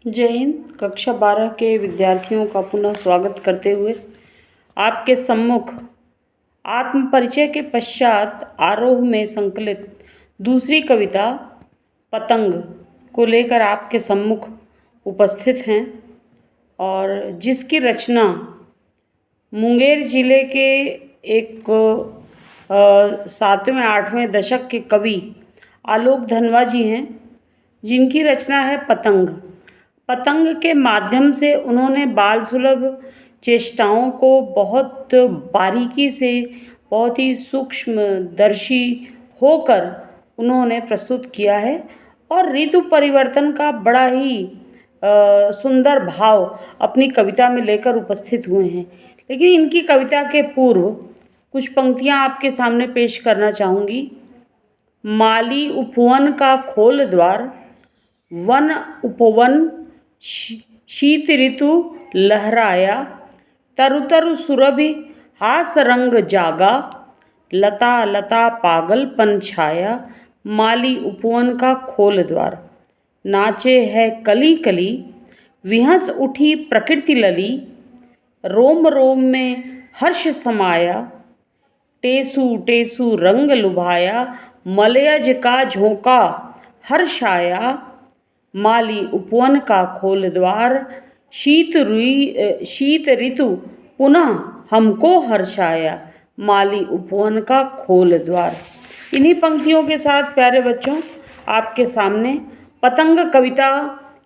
जय हिंद। कक्षा 12 के विद्यार्थियों का पुनः स्वागत करते हुए आपके सम्मुख आत्मपरिचय के पश्चात आरोह में संकलित दूसरी कविता पतंग को लेकर आपके सम्मुख उपस्थित हैं और जिसकी रचना मुंगेर जिले के एक 7वें 8वें दशक के कवि आलोक धनवा जी हैं, जिनकी रचना है पतंग। पतंग के माध्यम से उन्होंने बाल सुलभ चेष्टाओं को बहुत बारीकी से, बहुत ही सूक्ष्मदर्शी होकर उन्होंने प्रस्तुत किया है और ऋतु परिवर्तन का बड़ा ही सुंदर भाव अपनी कविता में लेकर उपस्थित हुए हैं। लेकिन इनकी कविता के पूर्व कुछ पंक्तियां आपके सामने पेश करना चाहूँगी। माली उपवन का खोल द्वार, वन उपवन शीत ऋतु लहराया, तरु तरु सुरभि हास रंग जागा, लता लता पागलपन छाया, माली उपवन का खोल द्वार। नाचे है कली कली, विहंस उठी प्रकृति लली, रोम रोम में हर्ष समाया, टेसु टेसु रंग लुभाया, मलयज का झोंका हर्षाया, माली उपवन का खोल द्वार, शीत ऋतु पुनः हमको हर्षाया, माली उपवन का खोल द्वार। इन्हीं पंक्तियों के साथ प्यारे बच्चों आपके सामने पतंग कविता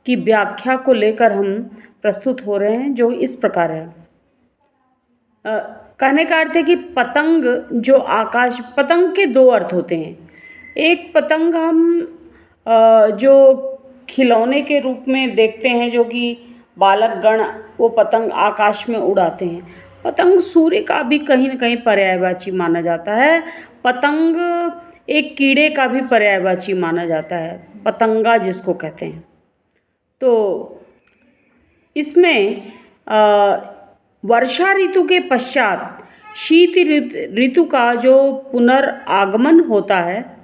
की व्याख्या को लेकर हम प्रस्तुत हो रहे हैं, जो इस प्रकार है। कहने का अर्थ है कि पतंग जो आकाश, पतंग के दो अर्थ होते हैं। एक पतंग हम जो खिलौने के रूप में देखते हैं, जो कि बालक गण वो पतंग आकाश में उड़ाते हैं। पतंग सूर्य का भी कहीं न कहीं पर्यायवाची माना जाता है। पतंग एक कीड़े का भी पर्यायवाची माना जाता है, पतंगा जिसको कहते हैं। तो इसमें वर्षा ऋतु के पश्चात शीत ऋतु का जो पुनर्आगमन होता है,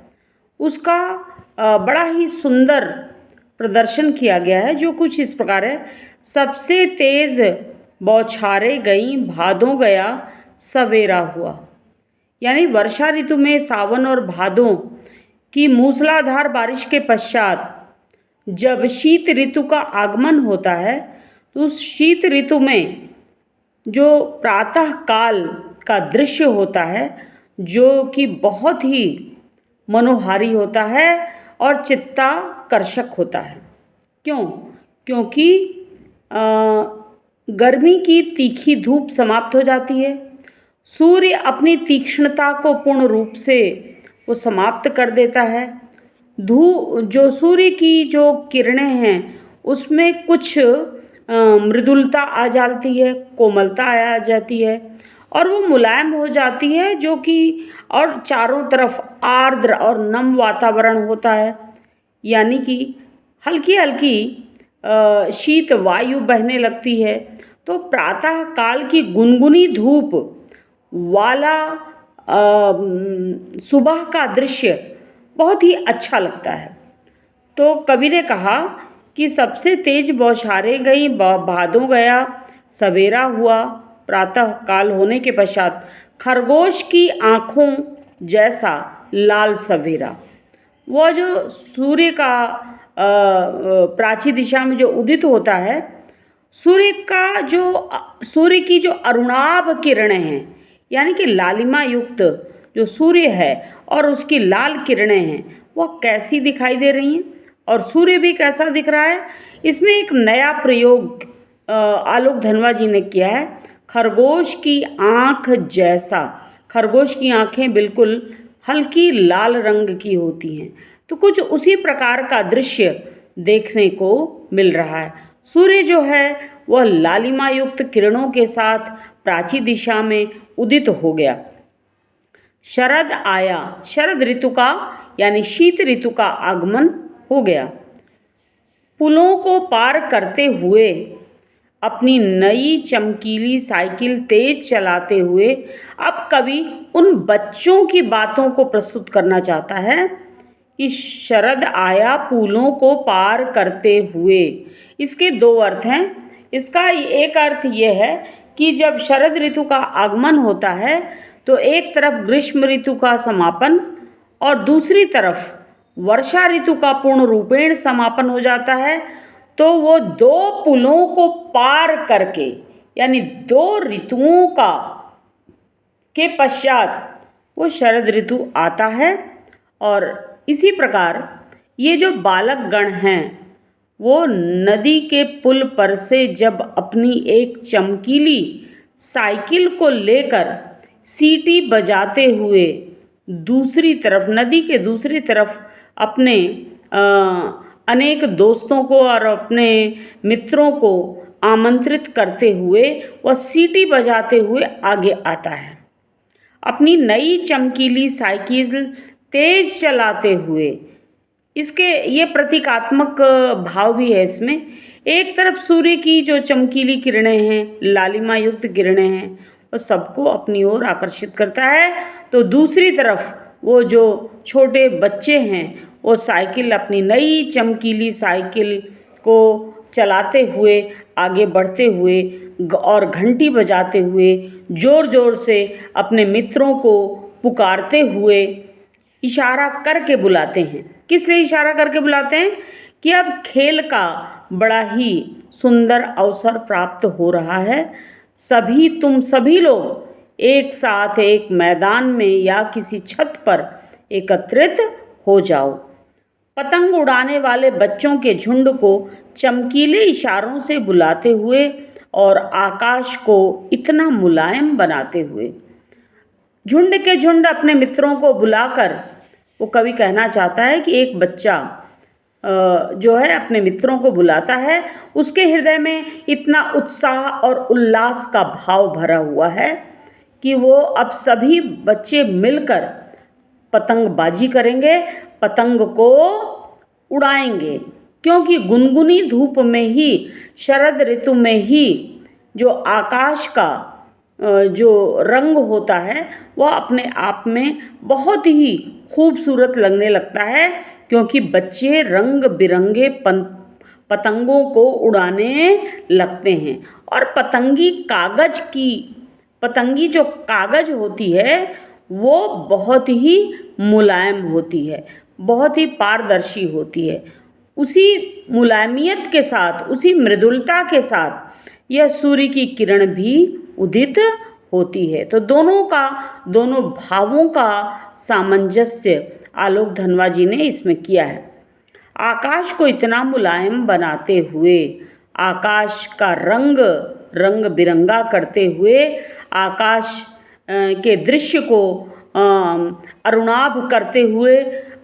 उसका बड़ा ही सुंदर प्रदर्शन किया गया है, जो कुछ इस प्रकार है। सबसे तेज बौछारें गईं, भादों गया सवेरा हुआ। यानी वर्षा ऋतु में सावन और भादों की मूसलाधार बारिश के पश्चात जब शीत ऋतु का आगमन होता है, तो उस शीत ऋतु में जो प्रातः काल का दृश्य होता है, जो कि बहुत ही मनोहारी होता है और चित्ताकर्षक होता है। क्यों? क्योंकि गर्मी की तीखी धूप समाप्त हो जाती है, सूर्य अपनी तीक्ष्णता को पूर्ण रूप से वो समाप्त कर देता है। जो सूर्य की जो किरणें हैं उसमें कुछ मृदुलता आ जाती है, कोमलता आ जाती है और वो मुलायम हो जाती है, जो कि और चारों तरफ आर्द्र और नम वातावरण होता है। यानी कि हल्की हल्की शीत वायु बहने लगती है। तो प्रातः काल की गुनगुनी धूप वाला सुबह का दृश्य बहुत ही अच्छा लगता है। तो कवि ने कहा कि सबसे तेज बौछारें गई, भादों गया सवेरा हुआ। प्रातः काल होने के पश्चात खरगोश की आँखों जैसा लाल सवेरा, वह जो सूर्य का प्राची दिशा में जो उदित होता है, सूर्य की जो अरुणाभ किरणें हैं, यानी कि लालिमा युक्त जो सूर्य है और उसकी लाल किरणें हैं, वह कैसी दिखाई दे रही हैं और सूर्य भी कैसा दिख रहा है। इसमें एक नया प्रयोग आलोक धनवा जी ने किया है, खरगोश की आँख जैसा। खरगोश की आँखें बिल्कुल हल्की लाल रंग की होती हैं, तो कुछ उसी प्रकार का दृश्य देखने को मिल रहा है। सूर्य जो है वह लालिमा युक्त किरणों के साथ प्राची दिशा में उदित हो गया। शरद आया, शरद ऋतु का यानी शीत ऋतु का आगमन हो गया। पुलों को पार करते हुए अपनी नई चमकीली साइकिल तेज चलाते हुए अब कवि उन बच्चों की बातों को प्रस्तुत करना चाहता है कि शरद आया फूलों को पार करते हुए। इसके दो अर्थ हैं। इसका एक अर्थ ये है कि जब शरद ऋतु का आगमन होता है तो एक तरफ ग्रीष्म ऋतु का समापन और दूसरी तरफ वर्षा ऋतु का पूर्ण रूपेण समापन हो जाता है। तो वो दो पुलों को पार करके, यानी दो ऋतुओं का के पश्चात वो शरद ऋतु आता है। और इसी प्रकार ये जो बालक गण हैं वो नदी के पुल पर से जब अपनी एक चमकीली साइकिल को लेकर सीटी बजाते हुए दूसरी तरफ, नदी के दूसरी तरफ अपने अनेक दोस्तों को और अपने मित्रों को आमंत्रित करते हुए वह सीटी बजाते हुए आगे आता है। अपनी नई चमकीली साइकिल तेज चलाते हुए, इसके ये प्रतीकात्मक भाव भी है इसमें। एक तरफ सूर्य की जो चमकीली किरणें हैं, लालिमा युक्त किरणें हैं, वो सबको अपनी ओर आकर्षित करता है। तो दूसरी तरफ वो जो छोटे बच्चे हैं वो साइकिल, अपनी नई चमकीली साइकिल को चलाते हुए आगे बढ़ते हुए और घंटी बजाते हुए ज़ोर ज़ोर से अपने मित्रों को पुकारते हुए इशारा करके बुलाते हैं। किस लिए इशारा करके बुलाते हैं? कि अब खेल का बड़ा ही सुंदर अवसर प्राप्त हो रहा है। तुम सभी लोग एक साथ एक मैदान में या किसी छत पर एकत्रित हो जाओ। पतंग उड़ाने वाले बच्चों के झुंड को चमकीले इशारों से बुलाते हुए और आकाश को इतना मुलायम बनाते हुए, झुंड के झुंड अपने मित्रों को बुलाकर वो कवि कहना चाहता है कि एक बच्चा जो है अपने मित्रों को बुलाता है, उसके हृदय में इतना उत्साह और उल्लास का भाव भरा हुआ है कि वो अब सभी बच्चे मिलकर पतंगबाजी करेंगे, पतंग को उड़ाएंगे। क्योंकि गुनगुनी धूप में ही, शरद ऋतु में ही जो आकाश का जो रंग होता है वह अपने आप में बहुत ही खूबसूरत लगने लगता है। क्योंकि बच्चे रंग बिरंगे पतंगों को उड़ाने लगते हैं। और पतंगी जो कागज होती है वो बहुत ही मुलायम होती है, बहुत ही पारदर्शी होती है। उसी मुलायमियत के साथ, उसी मृदुलता के साथ यह सूर्य की किरण भी उदित होती है। तो दोनों भावों का सामंजस्य आलोक धनवा जी ने इसमें किया है। आकाश को इतना मुलायम बनाते हुए, आकाश का रंग बिरंगा करते हुए, आकाश के दृश्य को अरुणाभ करते हुए,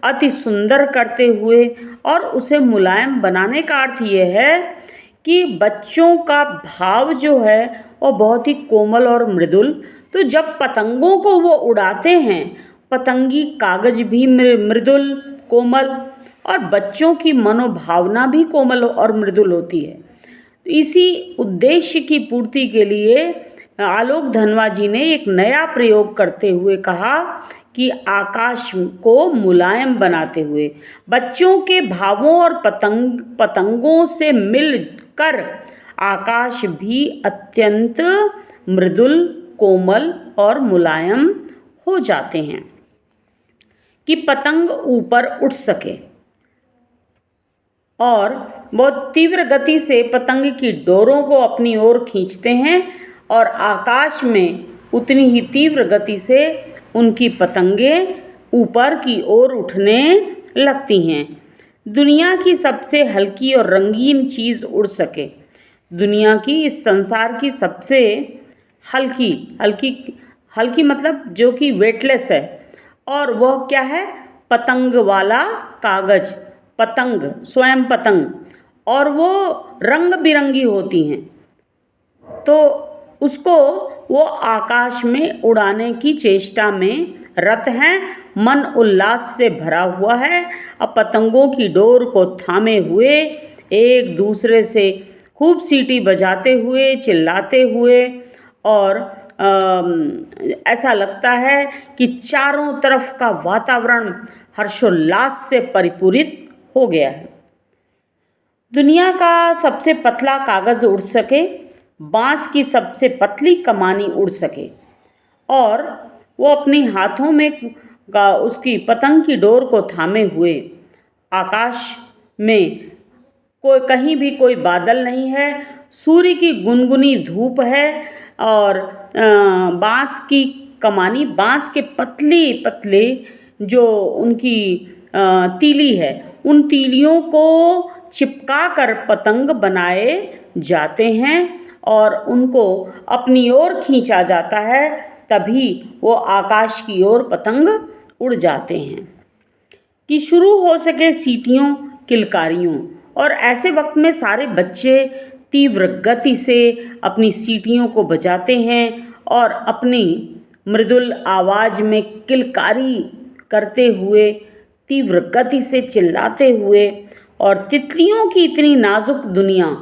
अति सुंदर करते हुए और उसे मुलायम बनाने का अर्थ ये है कि बच्चों का भाव जो है वो बहुत ही कोमल और मृदुल। तो जब पतंगों को वो उड़ाते हैं, पतंगी कागज भी मृदुल, कोमल और बच्चों की मनोभावना भी कोमल और मृदुल होती है। इसी उद्देश्य की पूर्ति के लिए आलोक धनवा जी ने एक नया प्रयोग करते हुए कहा कि आकाश को मुलायम बनाते हुए, बच्चों के भावों और पतंगों से मिलकर आकाश भी अत्यंत मृदुल, कोमल और मुलायम हो जाते हैं कि पतंग ऊपर उठ सके। और बहुत तीव्र गति से पतंग की डोरों को अपनी ओर खींचते हैं और आकाश में उतनी ही तीव्र गति से उनकी पतंगें ऊपर की ओर उठने लगती हैं। दुनिया की सबसे हल्की और रंगीन चीज़ उड़ सके, दुनिया की, इस संसार की सबसे हल्की मतलब जो कि वेटलेस है, और वह क्या है? पतंग वाला कागज, पतंग, स्वयं पतंग, और वो रंग बिरंगी होती हैं। तो उसको वो आकाश में उड़ाने की चेष्टा में रत हैं, मन उल्लास से भरा हुआ है। अब पतंगों की डोर को थामे हुए एक दूसरे से खूब सीटी बजाते हुए, चिल्लाते हुए और ऐसा लगता है कि चारों तरफ का वातावरण हर्षोल्लास से परिपूरित हो गया है। दुनिया का सबसे पतला कागज़ उड़ सके, बांस की सबसे पतली कमानी उड़ सके, और वो अपनी हाथों में उसकी पतंग की डोर को थामे हुए आकाश में कहीं भी कोई बादल नहीं है, सूर्य की गुनगुनी धूप है, और बांस की कमानी, बांस के पतले पतले जो उनकी तीली है, उन तीलियों को चिपका कर पतंग बनाए जाते हैं और उनको अपनी ओर खींचा जाता है, तभी वो आकाश की ओर पतंग उड़ जाते हैं। कि शुरू हो सके सीटियों किलकारियों, और ऐसे वक्त में सारे बच्चे तीव्र गति से अपनी सीटियों को बजाते हैं और अपनी मृदुल आवाज़ में किलकारी करते हुए, तीव्र गति से चिल्लाते हुए, और तितलियों की इतनी नाजुक दुनिया,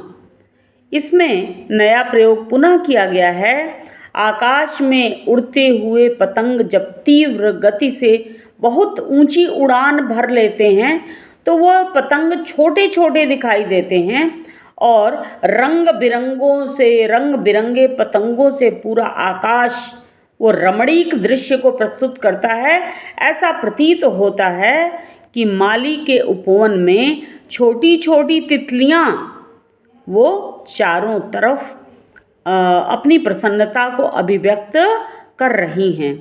इसमें नया प्रयोग पुनः किया गया है। आकाश में उड़ते हुए पतंग जब तीव्र गति से बहुत ऊंची उड़ान भर लेते हैं तो वह पतंग छोटे छोटे दिखाई देते हैं, और रंग बिरंगे पतंगों से पूरा आकाश वो रमणीक दृश्य को प्रस्तुत करता है। ऐसा प्रतीत होता है कि माली के उपवन में छोटी छोटी तितलियां वो चारों तरफ अपनी प्रसन्नता को अभिव्यक्त कर रही हैं।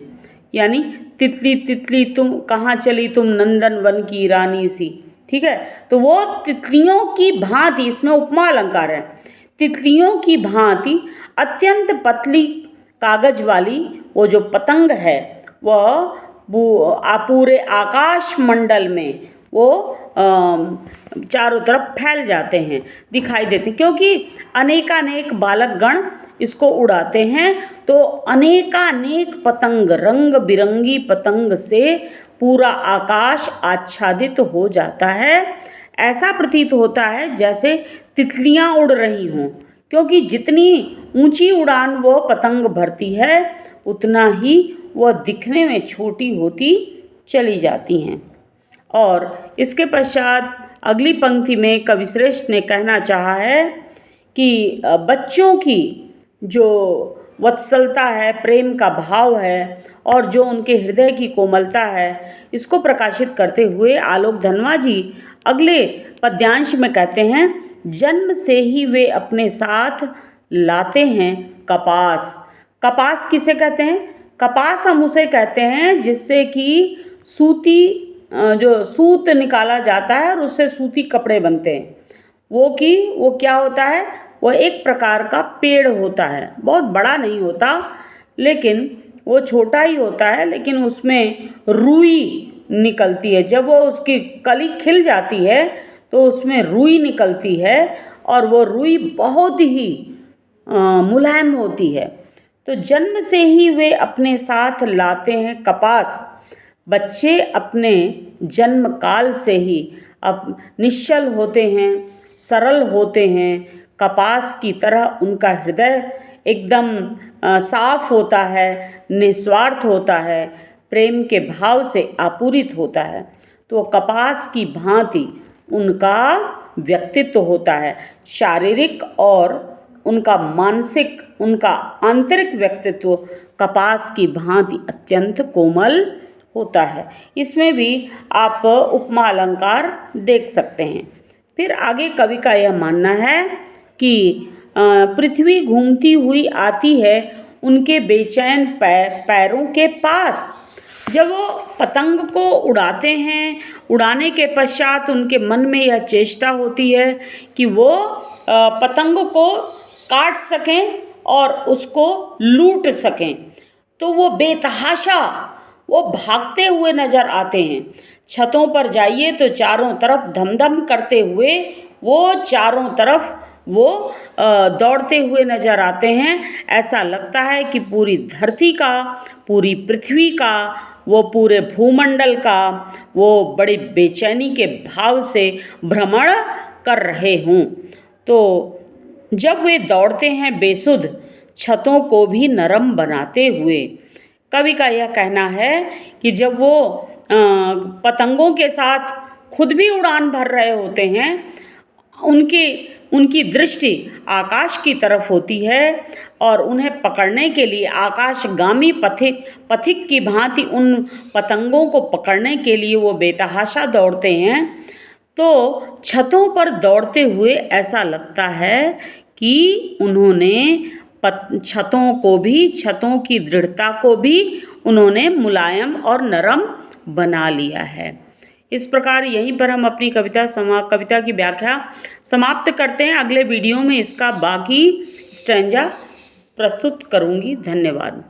यानी तितली तितली तुम कहाँ चली, तुम नंदन वन की रानी सी, ठीक है। तो वो तितलियों की भांति, इसमें उपमा अलंकार है, तितलियों की भांति अत्यंत पतली कागज वाली वो जो पतंग है वह पूरे आकाश मंडल में वो चारों तरफ फैल जाते हैं, दिखाई देते हैं, क्योंकि अनेकानेक बालकगण इसको उड़ाते हैं। तो अनेकानेक पतंग, रंग बिरंगी पतंग से पूरा आकाश आच्छादित हो जाता है। ऐसा प्रतीत होता है जैसे तितलियां उड़ रही हों, क्योंकि जितनी ऊंची उड़ान वो पतंग भरती है उतना ही वह दिखने में छोटी होती चली जाती हैं। और इसके पश्चात अगली पंक्ति में कविश्रेष्ठ ने कहना चाहा है कि बच्चों की जो वत्सलता है, प्रेम का भाव है, और जो उनके हृदय की कोमलता है, इसको प्रकाशित करते हुए आलोक धनवा जी अगले पद्यांश में कहते हैं, जन्म से ही वे अपने साथ लाते हैं कपास। कपास किसे कहते हैं? कपास हम उसे कहते हैं जिससे कि सूती जो सूत निकाला जाता है और उससे सूती कपड़े बनते हैं। वो क्या होता है, वो एक प्रकार का पेड़ होता है, बहुत बड़ा नहीं होता, लेकिन वो छोटा ही होता है, लेकिन उसमें रुई निकलती है। जब वो उसकी कली खिल जाती है तो उसमें रुई निकलती है, और वो रुई बहुत ही मुलायम होती है। तो जन्म से ही वे अपने साथ लाते हैं कपास। बच्चे अपने जन्म काल से ही अब निश्चल होते हैं, सरल होते हैं, कपास की तरह उनका हृदय एकदम साफ होता है, निस्वार्थ होता है, प्रेम के भाव से आपूरित होता है। तो कपास की भांति उनका व्यक्तित्व होता है, शारीरिक और उनका मानसिक, उनका आंतरिक व्यक्तित्व कपास की भांति अत्यंत कोमल होता है। इसमें भी आप उपमा अलंकार देख सकते हैं। फिर आगे कवि का यह मानना है कि पृथ्वी घूमती हुई आती है उनके बेचैन पैरों के पास। जब वो पतंग को उड़ाते हैं, उड़ाने के पश्चात उनके मन में यह चेष्टा होती है कि वो पतंग को काट सकें और उसको लूट सकें, तो वो बेतहाशा वो भागते हुए नज़र आते हैं। छतों पर जाइए तो चारों तरफ धमधम करते हुए वो चारों तरफ वो दौड़ते हुए नज़र आते हैं। ऐसा लगता है कि पूरी धरती का, पूरी पृथ्वी का, वो पूरे भूमंडल का वो बड़ी बेचैनी के भाव से भ्रमण कर रहे हों। तो जब वे दौड़ते हैं बेसुध, छतों को भी नरम बनाते हुए। कवि का यह कहना है कि जब वो पतंगों के साथ खुद भी उड़ान भर रहे होते हैं, उनकी दृष्टि आकाश की तरफ होती है और उन्हें पकड़ने के लिए आकाशगामी पथिक की भांति उन पतंगों को पकड़ने के लिए वो बेतहाशा दौड़ते हैं। तो छतों पर दौड़ते हुए ऐसा लगता है कि उन्होंने छतों की दृढ़ता को भी उन्होंने मुलायम और नरम बना लिया है। इस प्रकार यहीं पर हम अपनी कविता की व्याख्या समाप्त करते हैं। अगले वीडियो में इसका बाकी स्टैंजा प्रस्तुत करूँगी। धन्यवाद।